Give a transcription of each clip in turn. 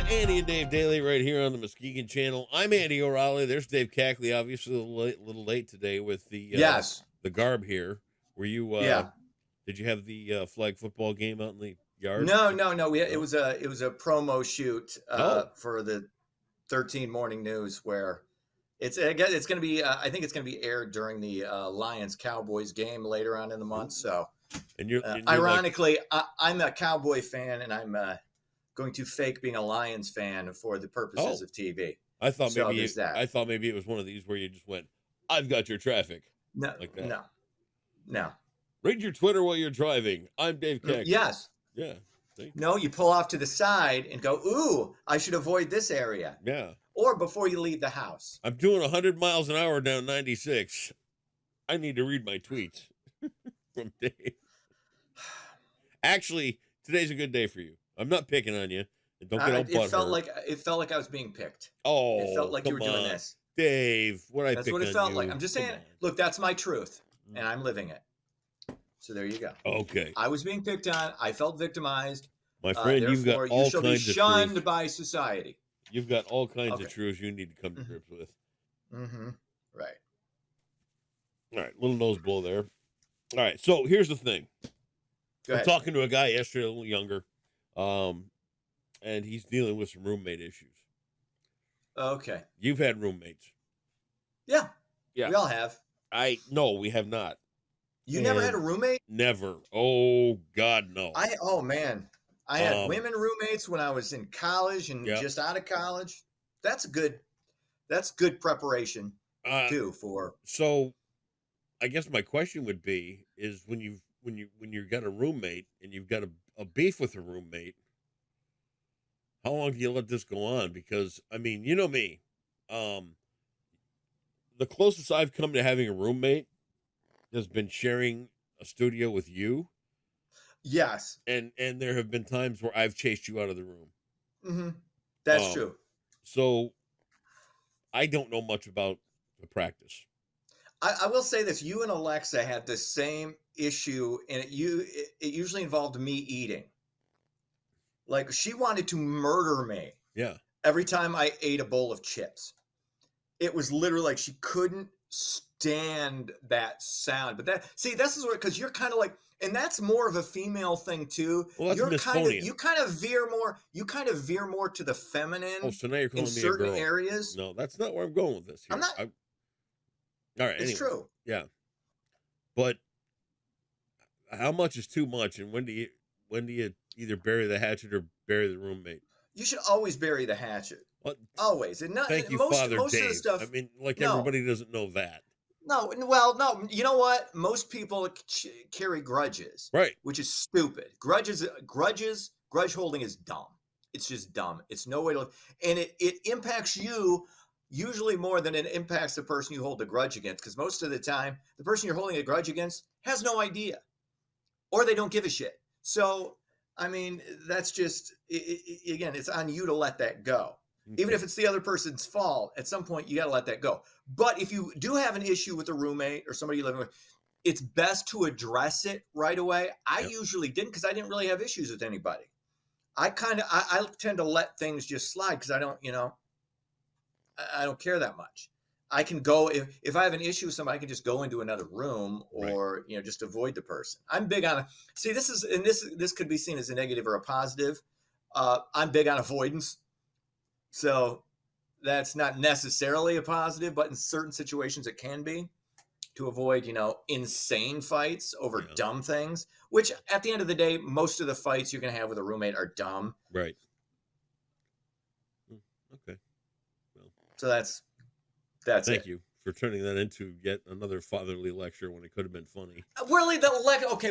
Andy and Dave Daily right here on the Muskegon Channel. I'm Andy O'Reilly. There's Dave Cackley. Obviously, a little late today with Yes. the garb here. Were you? Yeah. Did you have the flag football game out in the yard? No. It No? was a promo shoot Oh, for the 13 Morning News where I guess it's going to be. I think it's going to be aired during the Lions Cowboys game later on in the month. So, and you're like, ironically, I'm a Cowboy fan, and I'm going to fake being a Lions fan for the purposes oh, of TV. I thought So maybe there's that. I thought maybe it was one of these where you just went, "I've got your traffic," No, like that. no. Read your Twitter while you're driving. I'm Dave Cackley. Yes. Yeah. See? No, you pull off to the side and go, ooh, I should avoid this area. Yeah. Or before you leave the house. I'm doing 100 miles an hour down 96. I need to read my tweets from Dave. Actually, today's a good day for you. I'm not picking on you. Don't get all butthurt. It felt like I was being picked. Oh, It felt like you were come doing on. this. Dave, what I That's pick what it on felt you? like. I'm just Come saying, on. look, that's my truth, and I'm living it. So there you go. Okay. I was being picked on. I felt victimized. My friend, you've got Therefore, all you shall be kinds of shunned truth. by society. You've got all kinds Okay. of truths you need to come to grips with. Mm-hmm. Right. All right, little nose blow there. All right, so here's the thing. Go I'm ahead. talking to a guy yesterday, a little younger, and he's dealing with some roommate issues. Okay. You've had roommates. Yeah. Yeah. We all have. No, we have not. You never had a roommate? Never. Oh God, no. Oh man. I had women roommates when I was in college and Yep. just out of college. That's good preparation too for. So I guess my question would be is when you've got a roommate and you've got a beef with a roommate, how long do you let this go on? Because I mean, you know me. The closest I've come to having a roommate has been sharing a studio with you. Yes. And there have been times where I've chased you out of the room. Mm-hmm. That's true. So I don't know much about the practice. I will say this: you and Alexa had the same issue, and it usually involved me eating. Like she wanted to murder me. Yeah. Every time I ate a bowl of chips, it was literally like she couldn't stand that sound. But this is where, because you're kind of like, and that's more of a female thing too. Well, that's you kind of veer more to the feminine. Oh, so now you're calling in me certain a girl. areas. No, that's not where I'm going with this. Here. I'm not. All right, it's true. Yeah, but how much is too much, and when do you either bury the hatchet or bury the roommate? You should always bury the hatchet. What? Always. And not, Thank you, most, Father most Dave. of the stuff. I mean, everybody doesn't know that. No, well, no. You know what? Most people carry grudges, right? Which is stupid. Grudge holding is dumb. It's just dumb. It's no way to, and it impacts you usually more than it impacts the person you hold a grudge against. Because most of the time, the person you're holding a grudge against has no idea, or they don't give a shit. So, I mean, that's just again, it's on you to let that go. Okay. Even if it's the other person's fault, at some point you got to let that go. But if you do have an issue with a roommate or somebody you live with, it's best to address it right away. I usually didn't, because I didn't really have issues with anybody. I tend to let things just slide because I don't care that much. I can go if I have an issue with somebody, I can just go into another room or just avoid the person. I'm big on this could be seen as a negative or a positive. I'm big on avoidance. So that's not necessarily a positive, but in certain situations it can be, to avoid, insane fights over dumb things, which at the end of the day, most of the fights you're going to have with a roommate are dumb. Right. Okay. Well, so that's Thank you for turning that into yet another fatherly lecture when it could have been funny. Really, okay.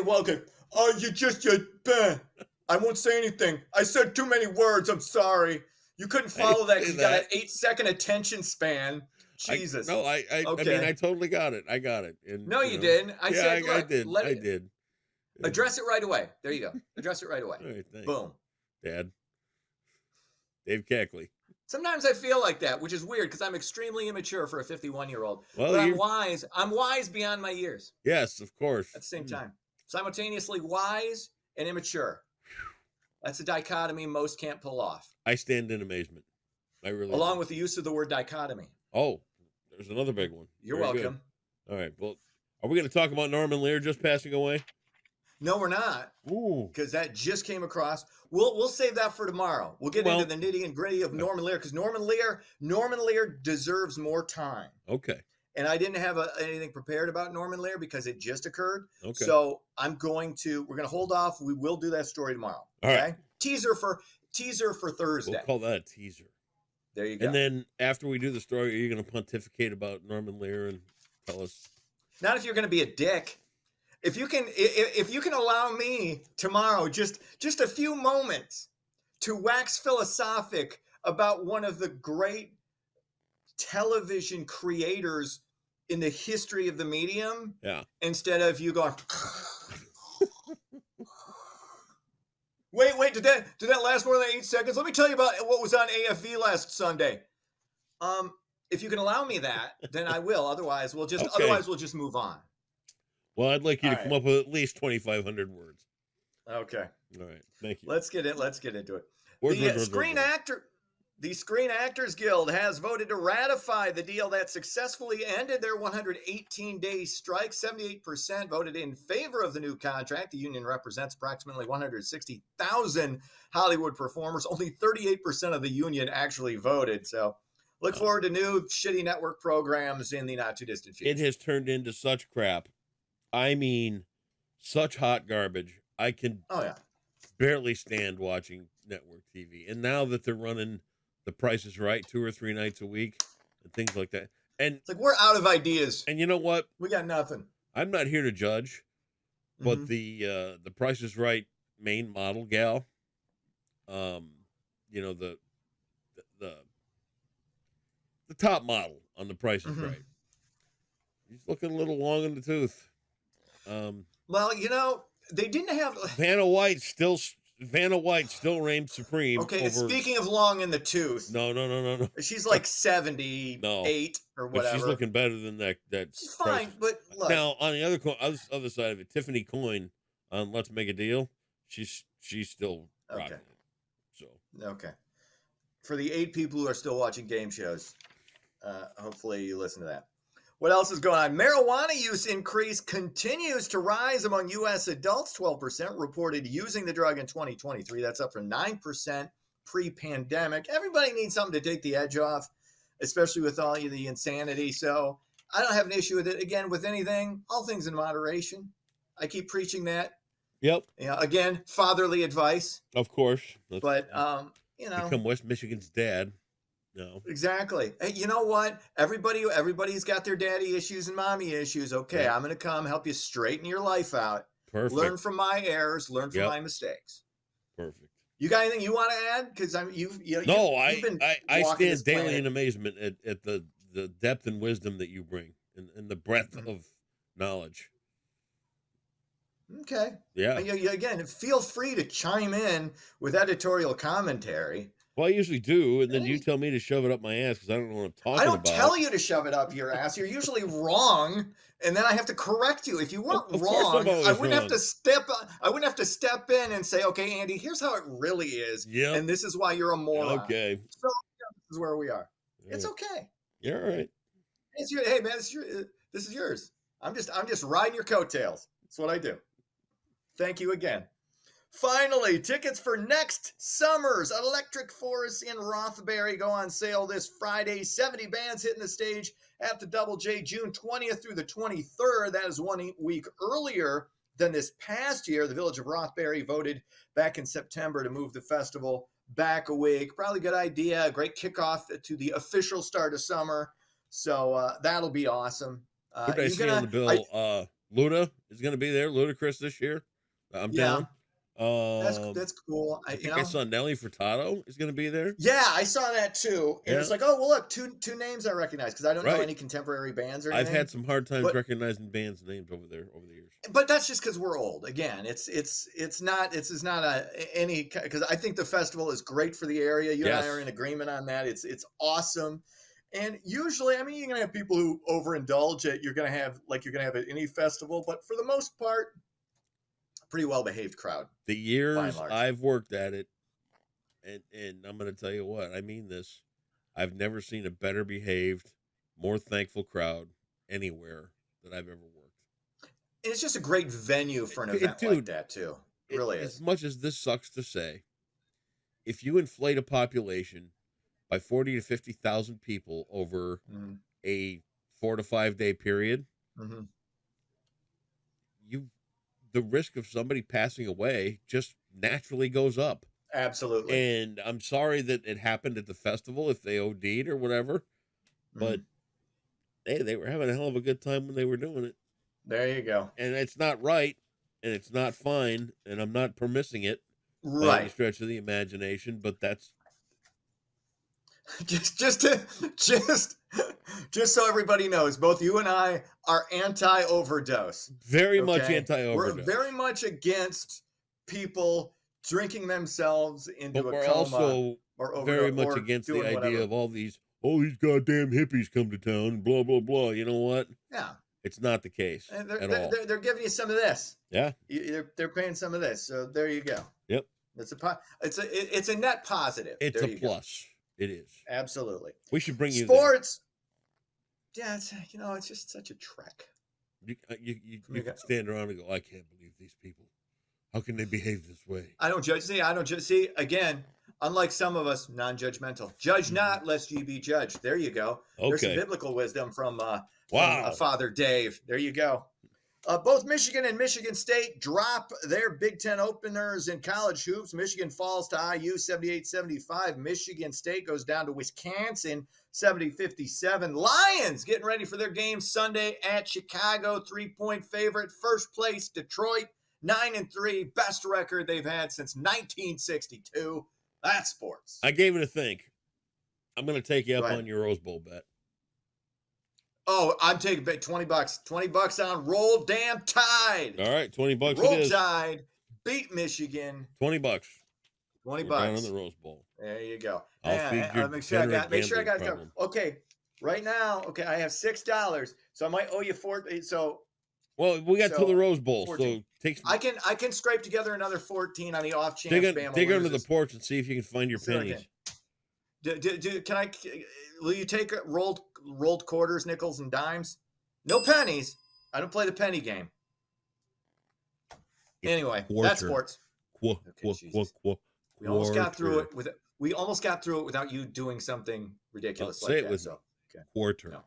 Oh, I won't say anything. I said too many words. I'm sorry. You couldn't follow that because you got an 8-second attention span. Jesus. I mean, I totally got it. I got it. And, no, you didn't. I said, look, I did. Address it right away. There you go. Address it right away. All right, thanks. Boom. Dad. Dave Cackley. Sometimes I feel like that, which is weird because I'm extremely immature for a 51-year-old. Well, but I'm wise. I'm wise beyond my years. Yes, of course. At the same time. Simultaneously wise and immature. That's a dichotomy most can't pull off, I stand in amazement. I really along do. with the use of the word dichotomy. Oh, there's another big one. You're Very good. welcome. All right. Well, are we going to talk about Norman Lear just passing away? No, we're not, Ooh. because that just came across. We'll save that for tomorrow. We'll get Well, into the nitty and gritty of Norman Lear, because Norman Lear deserves more time. okay. And I didn't have anything prepared about Norman Lear because it just occurred. Okay. So we're going to hold off. We will do that story tomorrow. All okay. right. Teaser for Thursday. We'll call that a teaser. There you go. And then after we do the story, are you going to pontificate about Norman Lear and tell us? Not if you're going to be a dick. If you can allow me tomorrow just a few moments to wax philosophic about one of the great television creators in the history of the medium, Yeah. instead of you going wait, did that last more than 8 seconds? Let me tell you about what was on AFV last Sunday. If you can allow me that, then I will. Otherwise we'll just move on. Well, I'd like you to All come right. up with at least 2,500 words. Okay. All right. Thank you. Let's get into it. Words. The Screen Actors Guild has voted to ratify the deal that successfully ended their 118-day strike. 78% voted in favor of the new contract. The union represents approximately 160,000 Hollywood performers. Only 38% of the union actually voted. So look forward to new shitty network programs in the not too distant future. It has turned into such crap. I mean, such hot garbage. I can barely stand watching network TV. And now that they're running The Price is Right 2 or 3 nights a week and things like that. And it's like we're out of ideas. And you know what? We got nothing. I'm not here to judge, but the Price is Right main model gal, you know, the top model on The Price is Right. He's looking a little long in the tooth. Well, you know, they didn't have Vanna White still reigns supreme. Okay, speaking of long in the tooth. No. She's like 78 or whatever. But she's looking better than that. She's fine, but look. Now on the other side of it, Tiffany Coyne on Let's Make a Deal, she's still rocking it. So okay, for the 8 people who are still watching game shows, hopefully you listen to that. What else is going on? Marijuana use increase continues to rise among U.S. adults. 12% reported using the drug in 2023. That's up from 9% pre-pandemic. Everybody needs something to take the edge off, especially with all the insanity. So I don't have an issue with it. Again, with anything, all things in moderation. I keep preaching that. Yep. Yeah. Again, fatherly advice. Of course. But you know, become West Michigan's dad. No. Exactly. Hey, you know what? Everybody's got their daddy issues and mommy issues. Okay, yeah. I'm going to come help you straighten your life out. Perfect. Learn from my errors. Learn from my mistakes. Perfect. You got anything you want to add? Because I stand daily in amazement at the depth and wisdom that you bring and the breadth of knowledge. Okay. Yeah. Again, feel free to chime in with editorial commentary. Well, I usually do, and then you tell me to shove it up my ass because I don't know what I'm talking about. I don't tell you to shove it up your ass. You're usually wrong, and then I have to correct you. If you weren't wrong, I wouldn't have to step in and say, "Okay, Andy, here's how it really is, and this is why you're a moron." Okay. So this is where we are. It's okay. You're all right. Hey man, this is yours. I'm just riding your coattails. That's what I do. Thank you again. Finally, tickets for next summer's Electric Forest in Rothbury go on sale this Friday. 70 bands hitting the stage at the Double J June 20th through the 23rd. That is 1 week earlier than this past year. The Village of Rothbury voted back in September to move the festival back a week. Probably a good idea. A great kickoff to the official start of summer. So that'll be awesome. What did I see on the bill? Luda is going to be there. Ludacris this year. I'm down. That's cool. I think I saw Nelly Furtado is going to be there. Yeah, I saw that too. And it's like, oh well, look, two names I recognize because I don't know any contemporary bands or anything. I've had some hard times recognizing bands' names over the years. But that's just because we're old. Again, it's not because I think the festival is great for the area. You and I are in agreement on that. It's awesome. And usually, I mean, you're gonna have people who overindulge it. You're gonna have at any festival, but for the most part, pretty well behaved crowd. The years large. I've worked at it, and I'm going to tell you what, I mean this. I've never seen a better behaved, more thankful crowd anywhere that I've ever worked. And it's just a great venue for an Dude, event like that too. It really As is. much as this sucks to say, if you inflate a population by 40 to 50,000 people over Mhm. a 4 to 5 day period, Mhm. the risk of somebody passing away just naturally goes up. Absolutely. And I'm sorry that it happened at the festival if they OD'd or whatever, but Mhm. hey, they were having a hell of a good time when they were doing it. There you go. And it's not right and it's not fine, and I'm not permissing it by any Right. stretch of the imagination, but that's just so everybody knows, both you and I are anti-overdose. very much Okay? anti-overdose. We're very much against people drinking themselves into But a we're coma also or very overdose much or against the doing idea whatever. of all these goddamn hippies come to town and blah blah blah. You know what? Yeah, It's not the case and at all. they're giving you some of this. Yeah. They're paying some of this. So there you go. Yep. It's a net positive. It's there a you go. plus. It is. Absolutely. We should bring you there. Sports. Yeah, it's just such a trek. You can stand around and go, I can't believe these people. How can they behave this way? I don't judge. See, I don't judge. See, again, unlike some of us, non-judgmental. Judge not, lest ye be judged. There you go. There's some Okay. biblical wisdom from Wow. Father Dave. There you go. Both Michigan and Michigan State drop their Big Ten openers in college hoops. Michigan falls to IU 78-75. Michigan State goes down to Wisconsin 70-57. Lions getting ready for their game Sunday at Chicago. 3-point favorite. First place, Detroit. 9-3. Best record they've had since 1962. That's sports. I gave it a think. I'm going to take you Go up ahead. on your Rose Bowl bet. Oh, I'm taking $20. $20 on Roll Damn Tide. All right, $20 Roll it is. Tide. Beat Michigan. $20. $20. We're down on the Rose Bowl. There you go. I'll feed your make sure I got gambling it. problem. Okay, right now, I have $6, so I might owe you $4. So Well, we got to the Rose Bowl, 14. so take some, I can scrape together anher 14 on the off chance. dig under the porch and see if you can find your Say it pennies. Can I? Will you take rolled quarters, nickels, and dimes? No pennies. I don't play the penny game. Anyway, that's sports. We almost got through it without you doing something ridiculous say like it that. with So quarter. No.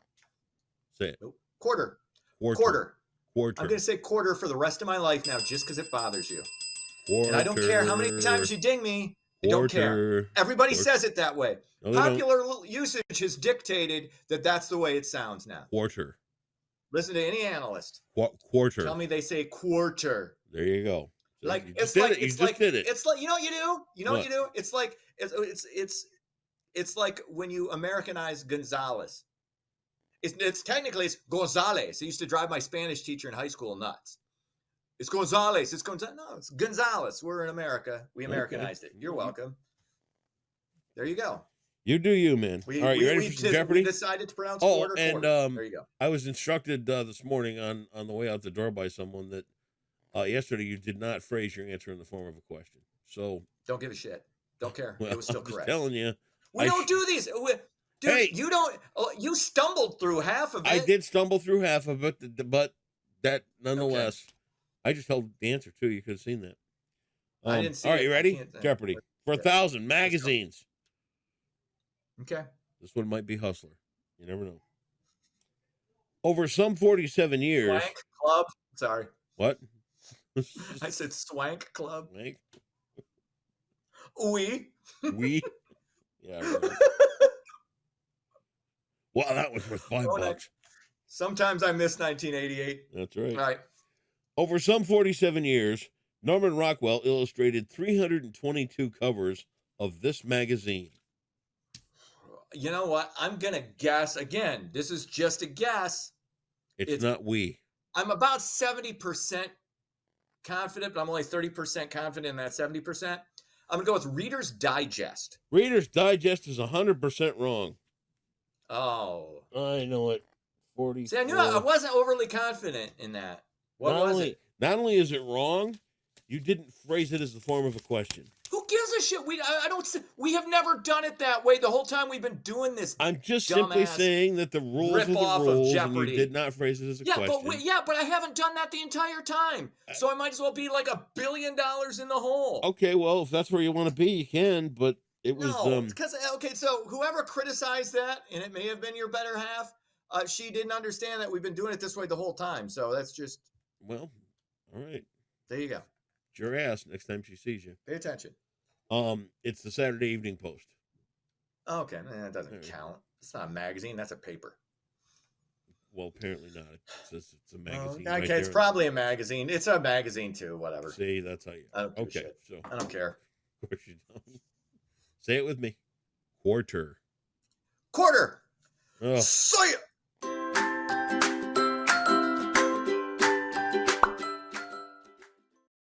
Say it. nope. Quarter. I'm going to say quarter for the rest of my life now, just because it bothers you. And I don't care how many times you ding me. I don't care. Everybody says it that way. No, they don't. Popular usage has dictated that that's the way it sounds now. Quarter. Listen to any analyst. Quarter. Tell me they say quarter. There you go. So Like you it's just did like it. You it's just like did it. it's like you know what you do. You know what What? you do. It's like it's like when you Americanize Gonzalez. It's technically it's Gonzalez. It used to drive my Spanish teacher in high school nuts. It's Gonzalez. It's Gonzalez. No, it's Gonzalez. We're in America. We Americanized it. You're welcome. There you go. You do you, man. All right, you ready for some Jeopardy? We decided to pronounce Oh, quarter. and there you go. I was instructed this morning on the way out the door by someone that yesterday you did not phrase your answer in the form of a question. So Don't give a shit. Don't care. well, It was still I'm just correct. telling you, We don't do these. Dude, Hey. you don't. You stumbled through half of it. I did stumble through half of it, but that nonetheless, I just held the answer too. You could have seen that. I didn't see all right, it. you I ready? can't- Jeopardy for 1,000 magazines. Okay. This one might be Hustler. You never know. Over some 47 years. Swank Club. Sorry. What? I said Swank Club. Swank? Oui. We? Yeah. Right. Wow, that was worth $5. Sometimes I miss 1988. That's right. All right. Over some 47 years, Norman Rockwell illustrated 322 covers of this magazine. You know what? I'm going to guess. Again, this is just a guess. It's not we. I'm about 70% confident, but I'm only 30% confident in that 70%. I'm going to go with Reader's Digest. Reader's Digest is 100% wrong. Oh. I know it. 40. See, I knew I wasn't overly confident in that. What was it? Not only is it wrong, You didn't phrase it as the form of a question. Who gives a shit? I don't. We have never done it that way the whole time we've been doing this. I'm just simply Dumbass saying that the rules are the rip-off of rules, and you Jeopardy. did not phrase it as a Yeah, question. but I haven't done that the entire time. So I might as well be like $1 billion in the hole. Okay, well, if that's where you want to be, you can. But it was No, because okay. So whoever criticized that, and it may have been your better half, she didn't understand that we've been doing it this way the whole time. So that's just well, all right. there you go. It's your ass next time she sees you. Pay attention. It's the Saturday Evening Post. Okay, that doesn't count. It's not a magazine. That's a paper. Well, apparently not. It says it's a magazine. Okay, right it's there. probably a magazine. It's a magazine too. Whatever. See, that's how you. I don't give a Okay, shit. so I don't care. of course you don't. Say it with me. Quarter. Quarter. Oh. See ya.